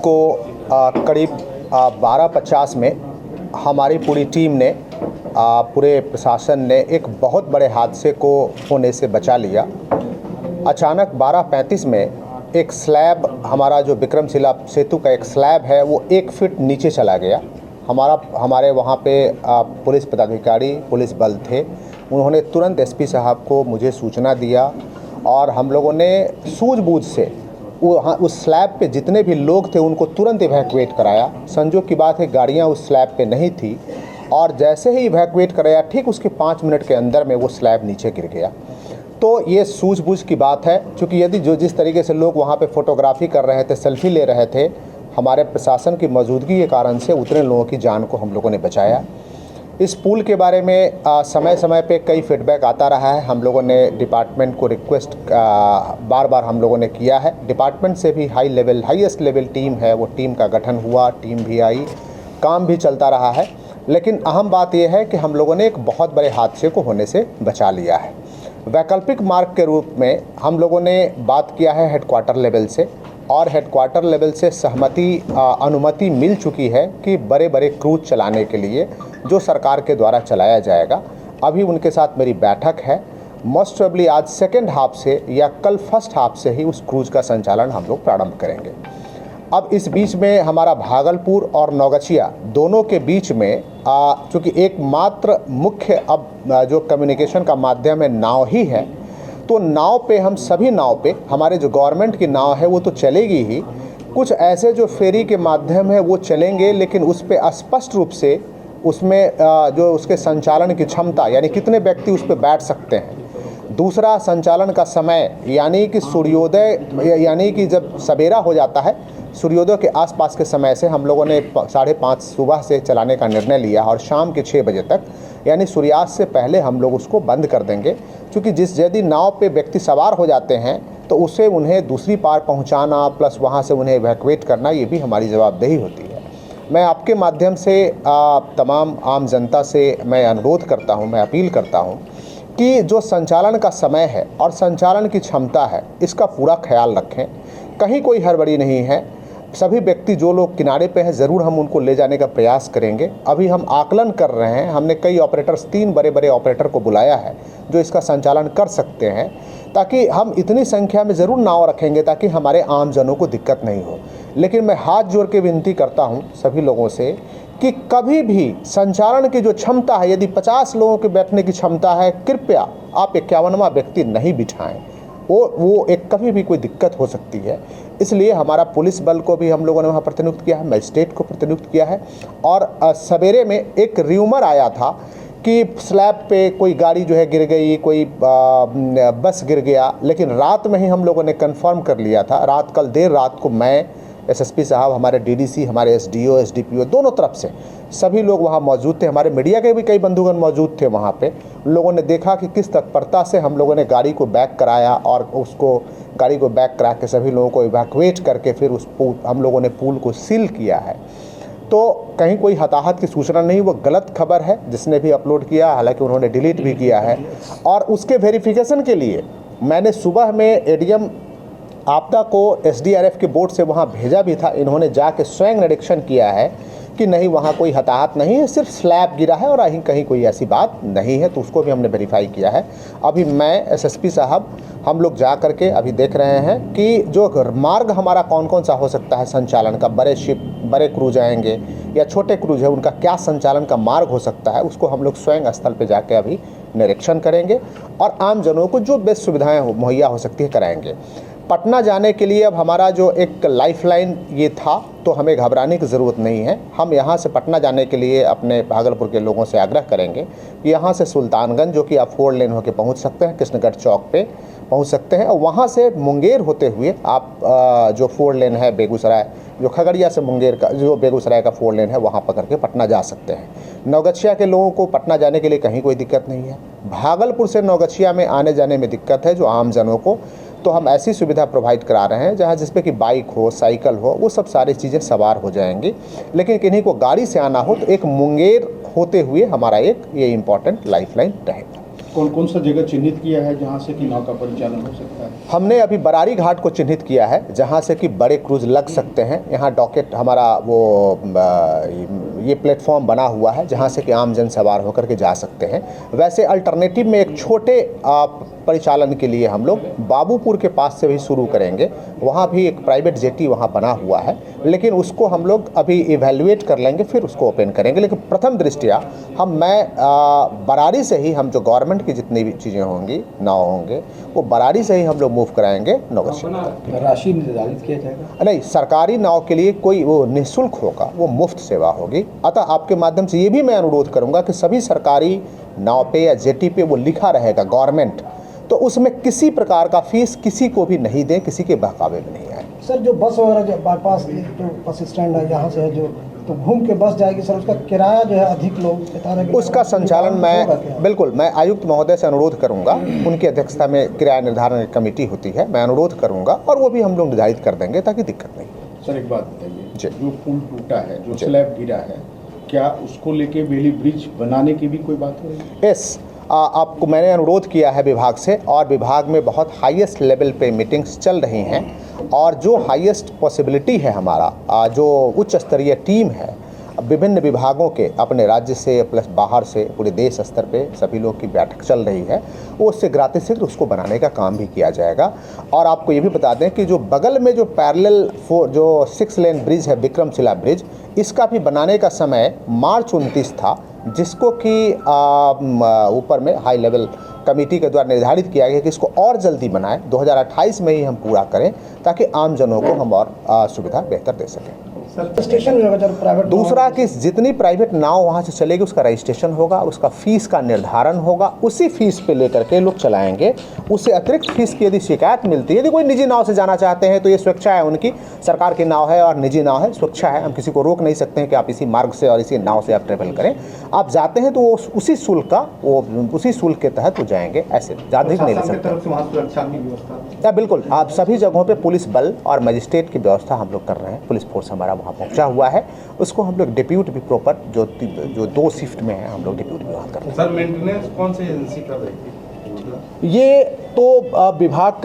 को करीब 12:50 में हमारी पूरी टीम ने पूरे प्रशासन ने एक बहुत बड़े हादसे को होने से बचा लिया। अचानक 12:35 में एक स्लैब, हमारा जो विक्रमशिला सेतु का एक स्लैब है वो 1 फीट नीचे चला गया। हमारे वहाँ पे पुलिस पदाधिकारी, पुलिस बल थे। उन्होंने तुरंत एसपी साहब को मुझे सूचना दिया और हम लोगों ने सूझबूझ से उस स्लैब पे जितने भी लोग थे उनको तुरंत इवैक्यूएट कराया। संजोग की बात है गाड़ियाँ उस स्लैब पे नहीं थी और जैसे ही इवैक्यूएट कराया ठीक उसके 5 मिनट के अंदर में वो स्लैब नीचे गिर गया। तो ये सूझबूझ की बात है, क्योंकि यदि जिस तरीके से लोग वहाँ पे फोटोग्राफी कर रहे थे, सेल्फी ले रहे थे, हमारे प्रशासन की मौजूदगी के कारण से उतने लोगों की जान को हम लोगों ने बचाया। इस पुल के बारे में समय समय पे कई फीडबैक आता रहा है। हम लोगों ने डिपार्टमेंट को रिक्वेस्ट बार बार हम लोगों ने किया है। डिपार्टमेंट से भी हाईएस्ट लेवल टीम है, वो टीम का गठन हुआ, टीम भी आई, काम भी चलता रहा है। लेकिन अहम बात यह है कि हम लोगों ने एक बहुत बड़े हादसे को होने से बचा लिया है। वैकल्पिक मार्ग के रूप में हम लोगों ने बात किया है हेडक्वार्टर लेवल से, और हेडक्वार्टर लेवल से अनुमति मिल चुकी है कि बड़े बड़े क्रूज चलाने के लिए जो सरकार के द्वारा चलाया जाएगा। अभी उनके साथ मेरी बैठक है। मोस्ट प्रोबेबली आज सेकेंड हाफ से या कल फर्स्ट हाफ से ही उस क्रूज का संचालन हम लोग प्रारंभ करेंगे। अब इस बीच में हमारा भागलपुर और नौगछिया दोनों के बीच में चूँकि एकमात्र मुख्य अब जो कम्युनिकेशन का माध्यम है नाव ही है, तो नाव पे हम सभी नाव पे हमारे जो गवर्नमेंट की नाव है वो तो चलेगी ही, कुछ ऐसे जो फेरी के माध्यम है वो चलेंगे, लेकिन उस पर स्पष्ट रूप से उसमें जो उसके संचालन की क्षमता यानी कितने व्यक्ति उस पर बैठ सकते हैं। दूसरा, संचालन का समय यानी कि सूर्योदय यानी कि जब सवेरा हो जाता है सूर्योदय के आसपास के समय से हम लोगों ने 5:30 सुबह से चलाने का निर्णय लिया और शाम के 6 बजे तक यानी सूर्यास्त से पहले हम लोग उसको बंद कर देंगे। क्योंकि यदि नाव पे व्यक्ति सवार हो जाते हैं तो उससे उन्हें दूसरी पार पहुंचाना प्लस वहां से उन्हें इवैक्यूएट करना, ये भी हमारी जवाबदेही होती है। मैं आपके माध्यम से तमाम आम जनता से मैं अनुरोध करता हूं, मैं अपील करता हूं कि जो संचालन का समय है और संचालन की क्षमता है इसका पूरा ख्याल रखें। कहीं कोई हड़बड़ी नहीं है। सभी व्यक्ति जो लोग किनारे पे हैं ज़रूर हम उनको ले जाने का प्रयास करेंगे। अभी हम आकलन कर रहे हैं, हमने कई ऑपरेटर्स 3 बड़े बड़े ऑपरेटर को बुलाया है जो इसका संचालन कर सकते हैं, ताकि हम इतनी संख्या में ज़रूर नाव रखेंगे ताकि हमारे आम जनों को दिक्कत नहीं हो। लेकिन मैं हाथ जोड़ के विनती करता हूं सभी लोगों से कि कभी भी संचालन की जो क्षमता है, यदि 50 लोगों के बैठने की क्षमता है, कृपया आप 51वां व्यक्ति नहीं बिठाएं। वो एक कभी भी कोई दिक्कत हो सकती है। इसलिए हमारा पुलिस बल को भी हम लोगों ने वहाँ प्रतिनियुक्त किया है, मजिस्ट्रेट को प्रतिनियुक्त किया है। और सवेरे में एक र्यूमर आया था कि स्लैब पे कोई गाड़ी जो है गिर गई, कोई बस गिर गया, लेकिन रात में ही हम लोगों ने कंफर्म कर लिया था। कल देर रात को मैं, एसएसपी साहब, हमारे डीडीसी, हमारे एसडीओ, एसडीपीओ दोनों तरफ से सभी लोग वहाँ मौजूद थे। हमारे मीडिया के भी कई बंधुगण मौजूद थे वहाँ पे। उन लोगों ने देखा कि किस तत्परता से हम लोगों ने गाड़ी को बैक कराया और गाड़ी को बैक करा के सभी लोगों को इवैक्यूएट करके फिर हम लोगों ने पुल को सील किया है। तो कहीं कोई हताहत की सूचना नहीं, वो गलत खबर है जिसने भी अपलोड किया, हालांकि उन्होंने डिलीट भी किया है। और उसके वेरिफिकेशन के लिए मैंने सुबह में एडीएम आपदा को एसडीआरएफ के बोट से वहाँ भेजा भी था। इन्होंने जाके स्वयं निरीक्षण किया है कि नहीं वहाँ कोई हताहत नहीं है, सिर्फ स्लैब गिरा है और कहीं कोई ऐसी बात नहीं है, तो उसको भी हमने वेरीफाई किया है। अभी मैं, एसएसपी साहब, हम लोग जा करके अभी देख रहे हैं कि जो मार्ग हमारा कौन कौन सा हो सकता है संचालन का, बड़े क्रूज आएंगे या छोटे क्रूज है, उनका क्या संचालन का मार्ग हो सकता है, उसको हम लोग स्वयं स्थल पर जाके अभी निरीक्षण करेंगे और आम जनों को जो बेस्ट सुविधाएँ मुहैया हो सकती है कराएंगे। पटना जाने के लिए अब हमारा जो एक लाइफलाइन ये था, तो हमें घबराने की ज़रूरत नहीं है। हम यहाँ से पटना जाने के लिए अपने भागलपुर के लोगों से आग्रह करेंगे कि यहाँ से सुल्तानगंज, जो कि आप 4 लेन होकर पहुँच सकते हैं, कृष्णगढ़ चौक पे पहुँच सकते हैं, और वहाँ से मुंगेर होते हुए आप जो 4 लेन है बेगूसराय, जो खगड़िया से मुंगेर का जो बेगूसराय का 4 लेन है, वहाँ पकड़ के पटना जा सकते हैं। नौगछिया के लोगों को पटना जाने के लिए कहीं कोई दिक्कत नहीं है। भागलपुर से नौगछिया में आने जाने में दिक्कत है जो आम जनों को, तो हम ऐसी सुविधा प्रोवाइड करा रहे हैं जहाँ जिसपे कि बाइक हो, साइकिल हो, वो सब सारी चीज़ें सवार हो जाएंगी। लेकिन किन्हीं को गाड़ी से आना हो तो एक मुंगेर होते हुए हमारा एक ये इम्पॉर्टेंट लाइफलाइन रहेगा। कौन कौन सा जगह चिन्हित किया है जहां से कि नाव का परिचालन हो सकता है? हमने अभी बरारी घाट को चिन्हित किया है जहां से कि बड़े क्रूज लग सकते हैं। यहाँ डॉकेट हमारा वो ये प्लेटफॉर्म बना हुआ है जहां से कि आम जन सवार होकर के जा सकते हैं। वैसे अल्टरनेटिव में एक छोटे परिचालन के लिए हम लोग बाबूपुर के पास से भी शुरू करेंगे। वहाँ भी एक प्राइवेट जेटी वहाँ बना हुआ है, लेकिन उसको हम लोग अभी इवैल्यूएट कर लेंगे, फिर उसको ओपन करेंगे। लेकिन प्रथम दृष्टया मैं बरारी से ही हम जो गवर्नमेंट की जितनी भी चीज़ें होंगी, नाव होंगे, वो बरारी से ही हम लोग मूव कराएंगे नौगछिया। राशि निर्धारित किया जाएगा? नहीं, सरकारी नाव के लिए कोई वो निःशुल्क होगा, वो मुफ्त सेवा होगी। अतः आपके माध्यम से ये भी मैं अनुरोध करूँगा कि सभी सरकारी नाव पे या जेटी पे वो लिखा रहेगा गवर्नमेंट, तो उसमें किसी प्रकार का फीस किसी को भी नहीं दें, किसी के बहकावे में नहीं आए। सर जो बस वगैरह जो बाईपास जो बस स्टैंड है यहाँ से है जो तो घूम के बस जाएगी सर, उसका किराया जो है अधिक लोग बता रहे हैं कि उसका संचालन मैं बिल्कुल मैं आयुक्त महोदय से अनुरोध करूंगा। उनकी अध्यक्षता में किराया निर्धारण कमेटी होती है, मैं अनुरोध करूंगा और वो भी हम लोग निर्धारित कर देंगे ताकि दिक्कत नहीं। सर एक बात बताइए, जो पुल टूटा है, जो स्लैब गिरा है, क्या उसको लेके बेली ब्रिज बनाने की भी कोई बात हो रही है? यस, आपको मैंने अनुरोध किया है विभाग से, और विभाग में बहुत हाईएस्ट लेवल पे मीटिंग्स चल रही हैं, और जो हाईएस्ट पॉसिबिलिटी है हमारा जो उच्च स्तरीय टीम है विभिन्न विभागों के, अपने राज्य से प्लस बाहर से पूरे देश स्तर पे सभी लोग की बैठक चल रही है, वो उससे ग्रातिशीघ्र उसको बनाने का काम भी किया जाएगा। और आपको ये भी बता दें कि जो बगल में जो पैरेलल जो 6 लेन ब्रिज है, विक्रमशिला ब्रिज, इसका भी बनाने का समय मार्च 29 था, जिसको कि ऊपर में हाई लेवल कमेटी के द्वारा निर्धारित किया गया कि इसको और जल्दी बनाएं, 2028 में ही हम पूरा करें ताकि आम जनों को हम और सुविधा बेहतर दे सकें। रजिस्ट्रेशन प्राइवेट, दूसरा कि जितनी प्राइवेट नाव वहाँ से चलेगी उसका रजिस्ट्रेशन होगा, उसका फीस का निर्धारण होगा, उसी फीस पे लेकर के लोग चलाएंगे। उससे अतिरिक्त फीस की यदि शिकायत मिलती है, यदि कोई निजी नाव से जाना चाहते हैं तो ये स्वेच्छा है उनकी, सरकार की नाव है और निजी नाव है, स्वेच्छा है, हम किसी को रोक नहीं सकते हैं कि आप इसी मार्ग से और इसी नाव से आप ट्रेवल करें। आप जाते हैं तो वो उसी शुल्क का उसी शुल्क के तहत वो जाएंगे, ऐसे ज़्यादा नहीं ले सकते। बिल्कुल, आप सभी जगहों पर पुलिस बल और मजिस्ट्रेट की व्यवस्था हम लोग कर रहे हैं, पुलिस फोर्स हमारा वहाँ पहुंचा हुआ है, उसको हम लोग डिप्यूट भी प्रॉपर जो 2 शिफ्ट में है हम लोग डिप्यूट भी वहाँ कर रहे हैं। सर मेंटेनेंस कौन सी एजेंसी कर रही थी? ये तो विभाग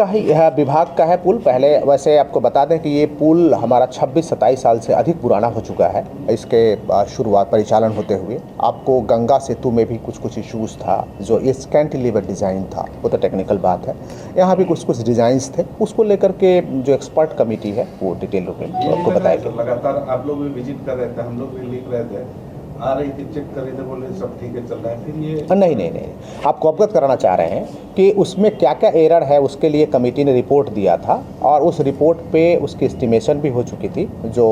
का है पुल। पहले वैसे आपको बता दें कि ये पुल हमारा 26-27 साल से अधिक पुराना हो चुका है। इसके शुरुआत परिचालन होते हुए आपको गंगा सेतु में भी कुछ इश्यूज़ था, जो ये कैंटिलीवर डिज़ाइन था, वो तो टेक्निकल बात है। यहाँ भी कुछ डिज़ाइंस थे, उसको लेकर के जो एक्सपर्ट कमेटी है वो डिटेल रूप में आपको बताएगी। लगातार आप लोग भी विजिट कर रहे थे, हम लोग भी लिख रहे थे, आ रही थी, चेक कर रहे थे, बोले सब ठीक है चल रहा है, फिर ये नहीं, आपको अवगत कराना चाह रहे हैं कि उसमें क्या क्या एरर है, उसके लिए कमेटी ने रिपोर्ट दिया था और उस रिपोर्ट पे उसकी एस्टिमेशन भी हो चुकी थी जो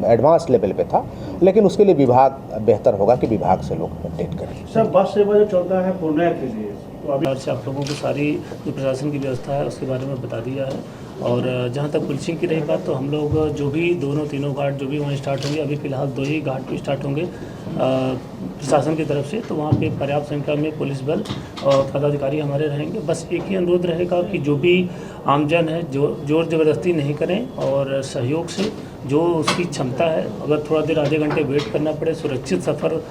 एडवांस लेवल पे था, लेकिन उसके लिए विभाग बेहतर होगा कि विभाग से लोग अपडेट करें। सर बस सेवा जो चलता है पूर्णिया के लिए, तो अभी से आप लोगों को सारी जो प्रशासन की व्यवस्था है उसके बारे में बता दिया है। और जहाँ तक पुलिसिंग की रही बात, तो हम लोग जो भी तीनों घाट जो भी वहाँ स्टार्ट होंगे, अभी फ़िलहाल 2 ही घाट पे स्टार्ट होंगे प्रशासन की तरफ से, तो वहाँ पे पर्याप्त संख्या में पुलिस बल और पदाधिकारी हमारे रहेंगे। बस एक ही अनुरोध रहेगा कि जो भी आमजन है जो जोर ज़बरदस्ती नहीं करें और सहयोग से जो उसकी क्षमता है, अगर थोड़ा देर आधे घंटे वेट करना पड़े, सुरक्षित सफ़र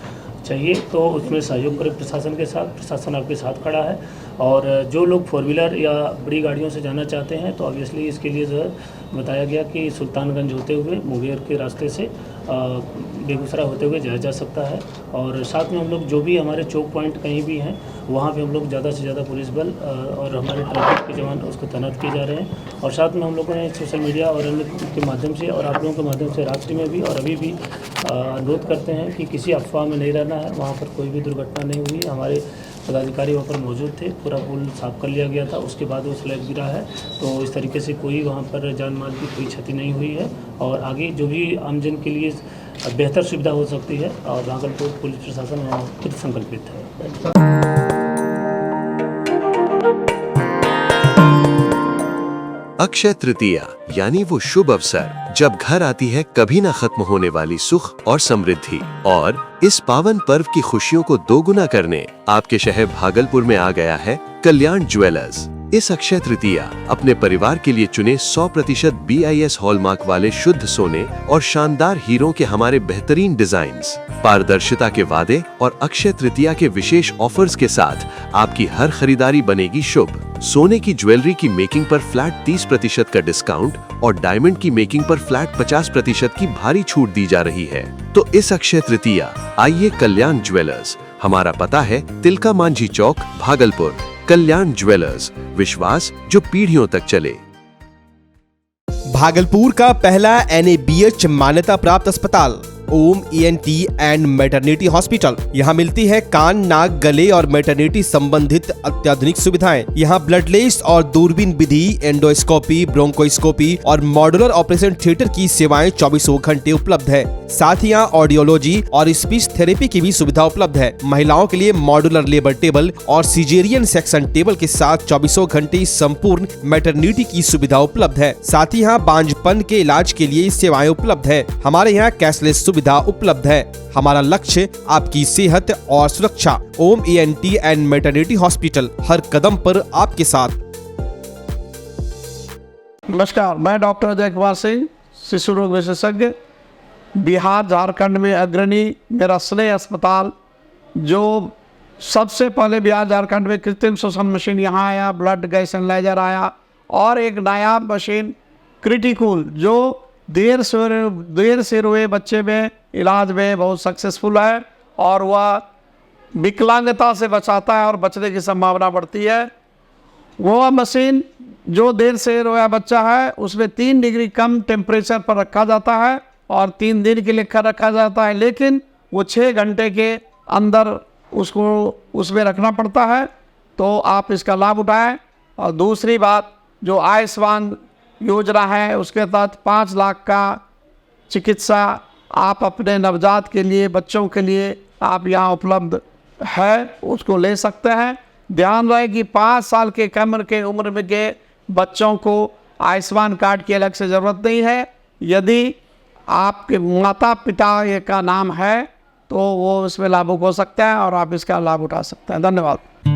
चाहिए तो उसमें सहयोग करें प्रशासन के साथ। प्रशासन आपके साथ खड़ा है। और जो लोग 4 व्हीलर या बड़ी गाड़ियों से जाना चाहते हैं तो ऑब्वियसली इसके लिए जो है बताया गया कि सुल्तानगंज होते हुए मुंगेर के रास्ते से बेगूसराय होते हुए जाया जा सकता है। और साथ में हम लोग जो भी हमारे चौक पॉइंट कहीं भी हैं वहाँ पे हम लोग ज़्यादा से ज़्यादा पुलिस बल और हमारे ट्रैफिक के जवान उसको तैनात किए जा रहे हैं। और साथ में हम लोगों ने सोशल मीडिया और अन्य के माध्यम से और आप लोगों के माध्यम से रात्रि में भी और अभी भी अनुरोध करते हैं कि किसी अफवाह में नहीं रहना है। वहाँ पर कोई भी दुर्घटना नहीं हुई, हमारे पदाधिकारी वहाँ पर मौजूद थे, पूरा पुल साफ कर लिया गया था, उसके बाद वो स्लैब गिरा है। तो इस तरीके से कोई वहाँ पर जान माल की कोई क्षति नहीं हुई है। और आगे जो भी आमजन के लिए बेहतर सुविधा हो सकती है और भागलपुर पुलिस प्रशासन वहाँ खुद संकल्पित है। अक्षय तृतीया यानी वो शुभ अवसर जब घर आती है कभी न खत्म होने वाली सुख और समृद्धि। और इस पावन पर्व की खुशियों को दोगुना करने आपके शहर भागलपुर में आ गया है कल्याण ज्वेलर्स। इस अक्षय तृतीया अपने परिवार के लिए चुने 100% BIS हॉलमार्क वाले शुद्ध सोने और शानदार हीरों के हमारे बेहतरीन डिजाइन्स, पारदर्शिता के वादे और अक्षय तृतीया के विशेष ऑफर्स के साथ आपकी हर खरीदारी बनेगी शुभ। सोने की ज्वेलरी की मेकिंग पर फ्लैट 30% का डिस्काउंट और डायमंड की मेकिंग पर फ्लैट 50% की भारी छूट दी जा रही है। तो इस अक्षय तृतीया आइए कल्याण ज्वेलर्स। हमारा पता है तिलका मांझी चौक, भागलपुर। कल्याण ज्वेलर्स, विश्वास जो पीढ़ियों तक चले। भागलपुर का पहला NABH मान्यता प्राप्त अस्पताल ओम ENT एंड मैटरनिटी हॉस्पिटल। यहाँ मिलती है कान, नाक, गले और मैटरनिटी संबंधित अत्याधुनिक सुविधाएं। यहाँ ब्लडलेस और दूरबीन विधि, एंडोस्कोपी, ब्रोंकोस्कोपी और मॉड्यूलर ऑपरेशन थिएटर की सेवाएं 24 घंटे उपलब्ध है। साथ ही यहाँ ऑडियोलॉजी और स्पीच थेरेपी की भी सुविधा उपलब्ध है। महिलाओं के लिए मॉड्यूलर लेबर टेबल और सिजेरियन सेक्शन टेबल के साथ 24 घंटे संपूर्ण मैटरनिटी की सुविधा उपलब्ध है। साथ ही यहाँ बांझपन के इलाज के लिए सेवाएं उपलब्ध है। हमारे यहाँ कैशलेस सुविधा उपलब्ध है। हमारा लक्ष्य आपकी सेहत और सुरक्षा। ओम ENT एंड मैटरनिटी हॉस्पिटल, हर कदम पर आपके साथ। नमस्कार, मैं डॉक्टर अजय कुमार सिंह, शिशु रोग विशेषज्ञ, बिहार झारखंड में अग्रणी मेरा स्नेह अस्पताल, जो सबसे पहले बिहार झारखंड में कृत्रिम श्वसन मशीन यहाँ आया, ब्लड गैस एनालाइजर आया, और एक नया मशीन क्रिटिकल जो देर से हुए बच्चे में इलाज में बहुत सक्सेसफुल है और वह विकलांगता से बचाता है और बचने की संभावना बढ़ती है। वह मशीन जो देर से रोया बच्चा है उसमें 3 डिग्री कम टेम्परेचर पर रखा जाता है और 3 दिन के लिए रखा जाता है, लेकिन वो 6 घंटे के अंदर उसको उसमें रखना पड़ता है। तो आप इसका लाभ उठाएं। और दूसरी बात, जो आयुष्मान योजना है उसके तहत 5 लाख का चिकित्सा आप अपने नवजात के लिए, बच्चों के लिए आप यहाँ उपलब्ध है, उसको ले सकते हैं। ध्यान रहे कि 5 साल के कम के उम्र में के बच्चों को आयुष्मान कार्ड की अलग से ज़रूरत नहीं है। यदि आपके माता पिता का नाम है तो वो इसमें लाभुक हो सकता है और आप इसका लाभ उठा सकते हैं। धन्यवाद।